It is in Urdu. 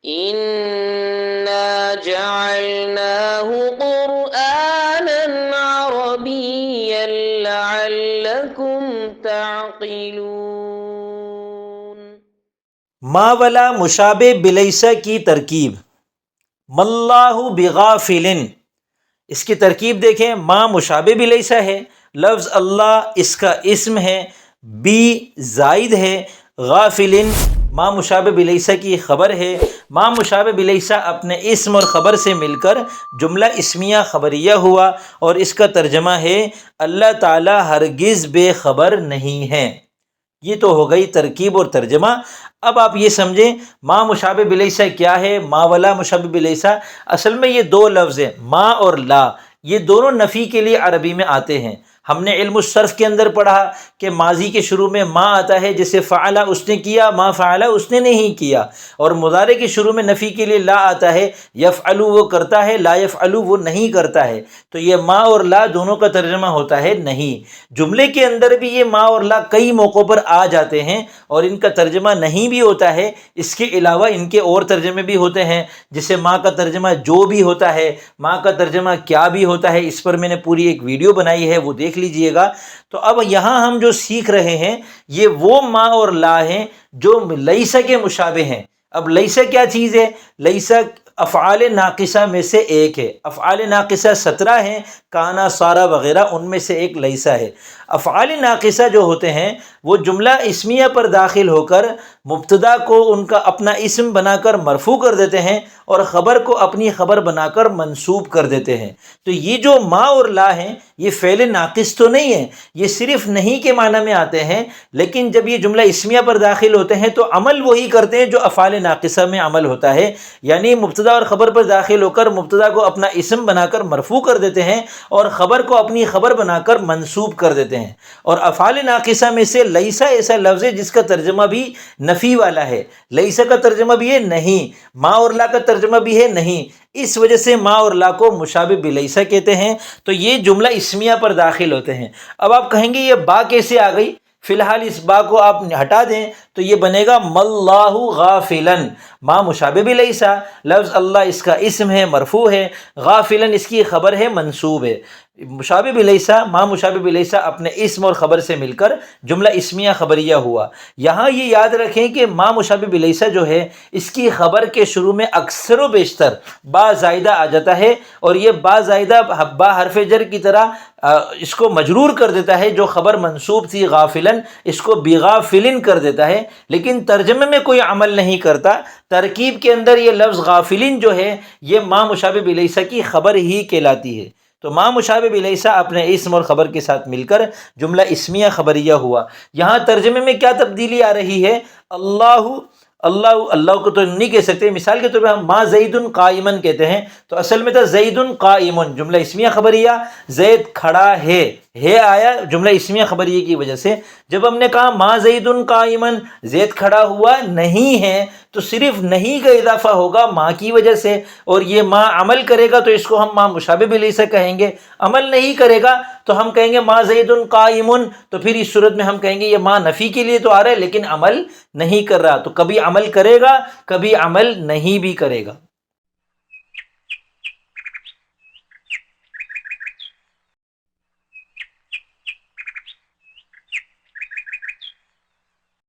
إنا جعلناه قرآنا عربيا لعلكم تعقلون۔ ما ولا مشابہ بلیسا کی ترکیب، ماللہ بغافل، اس کی ترکیب دیکھیں، ما مشابہ بلیسا ہے، لفظ اللہ اس کا اسم ہے، بی زائد ہے، غافل ما مشابہ بلیسا کی خبر ہے۔ ما مشابہ بلیسا اپنے اسم اور خبر سے مل کر جملہ اسمیہ خبریہ ہوا، اور اس کا ترجمہ ہے اللہ تعالی ہرگز بے خبر نہیں ہے۔ یہ تو ہو گئی ترکیب اور ترجمہ۔ اب آپ یہ سمجھیں ما مشابہ بلیسا کیا ہے، ما ولا مشابہ بلیسا۔ اصل میں یہ دو لفظ ہیں، ما اور لا، یہ دونوں نفی کے لیے عربی میں آتے ہیں۔ ہم نے علم الصرف کے اندر پڑھا کہ ماضی کے شروع میں ما آتا ہے، جیسے فعل اس نے کیا، ما فعل اس نے نہیں کیا، اور مضارع کے شروع میں نفی کے لیے لا آتا ہے، یفعل وہ کرتا ہے، لا یفعل وہ نہیں کرتا ہے۔ تو یہ ما اور لا دونوں کا ترجمہ ہوتا ہے نہیں۔ جملے کے اندر بھی یہ ما اور لا کئی موقعوں پر آ جاتے ہیں اور ان کا ترجمہ نہیں بھی ہوتا ہے، اس کے علاوہ ان کے اور ترجمے بھی ہوتے ہیں، جیسے ما کا ترجمہ جو بھی ہوتا ہے، ما کا ترجمہ کیا بھی ہوتا ہے۔ اس پر میں نے پوری ایک ویڈیو بنائی ہے، وہ دیکھ لیجئے گا۔ تو اب یہاں ہم جو سیکھ رہے ہیں یہ وہ ما اور لا ہیں جو لیسا کے مشابہ ہیں۔ اب لیسا کیا چیز ہے؟ لیسا افعال ناقصہ میں سے ایک ہے۔ افعال ناقصہ 17 ہیں، کانا، سارا وغیرہ، ان میں سے ایک لیسا ہے۔ افعال ناقصہ جو ہوتے ہیں وہ جملہ اسمیہ پر داخل ہو کر مبتدا کو ان کا اپنا اسم بنا کر مرفوع کر دیتے ہیں اور خبر کو اپنی خبر بنا کر منصوب کر دیتے ہیں۔ تو یہ جو ما اور لا ہیں یہ فعل ناقص تو نہیں ہے، یہ صرف نہیں کے معنی میں آتے ہیں، لیکن جب یہ جملہ اسمیہ پر داخل ہوتے ہیں تو عمل وہی کرتے ہیں جو افعال ناقصہ میں عمل ہوتا ہے، یعنی مبتدا اور خبر پر داخل ہو کر مبتدا کو اپنا اسم بنا کر مرفوع کر دیتے ہیں اور خبر کو اپنی خبر بنا کر منصوب کر دیتے ہیں۔ اور افعال ناقصہ میں سے لیسا ایسا لفظ ہے جس کا ترجمہ بھی نفی والا ہے۔ لیسا کا ترجمہ بھی ہے نہیں، ما اور لا کا ترجمہ بھی ہے نہیں، اس وجہ سے ما اور لا کو مشابہ بلیسا کہتے ہیں۔ تو یہ جملہ اسمیہ پر داخل ہوتے ہیں۔ اب آپ کہیں گے یہ با کیسے آ گئی؟ فی الحال اس با کو آپ ہٹا دیں تو یہ بنے گا ماللہ غافلا، ما مشابہ بلیسا، لفظ اللہ اس کا اسم ہے، مرفوع ہے، غافلا اس کی خبر ہے، منصوب ہے۔ مشابہ بلیسا، ما مشابہ بلیسا اپنے اسم اور خبر سے مل کر جملہ اسمیہ خبریہ ہوا۔ یہاں یہ یاد رکھیں کہ ما مشابہ بلیسا جو ہے اس کی خبر کے شروع میں اکثر و بیشتر با زائدہ آ جاتا ہے، اور یہ با زائدہ با حرف جر کی طرح اس کو مجرور کر دیتا ہے، جو خبر منصوب تھی غافلن اس کو بغافلن کر دیتا ہے، لیکن ترجمے میں کوئی عمل نہیں کرتا۔ ترکیب کے اندر یہ لفظ غافلن جو ہے یہ ما مشابہ بلیسا کی خبر ہی کہلاتی ہے۔ تو ما مشابہ بلیسا اپنے اسم اور خبر کے ساتھ مل کر جملہ اسمیہ خبریہ ہوا۔ یہاں ترجمے میں کیا تبدیلی آ رہی ہے؟ اللہ اللہ کو تو نہیں کہہ سکتے، مثال کے طور پہ ہم ما زید قائمن کہتے ہیں تو اصل میں تھا زید قائمن، جملہ اسمیہ خبریہ، زید کھڑا ہے آیا جملہ اسمیہ خبریہ کی وجہ سے۔ جب ہم نے کہا ما زید قائمن، زید کھڑا ہوا نہیں ہے، تو صرف نہیں کا اضافہ ہوگا ما کی وجہ سے، اور یہ ما عمل کرے گا تو اس کو ہم ما مشابہ بلیسا کہیں گے، عمل نہیں کرے گا تو ہم کہیں گے ما زید قائمن۔ تو پھر اس صورت میں ہم کہیں گے یہ ما نفی کے لیے تو آ رہا ہے لیکن عمل نہیں کر رہا، تو کبھی عمل کرے گا کبھی عمل نہیں بھی کرے گا۔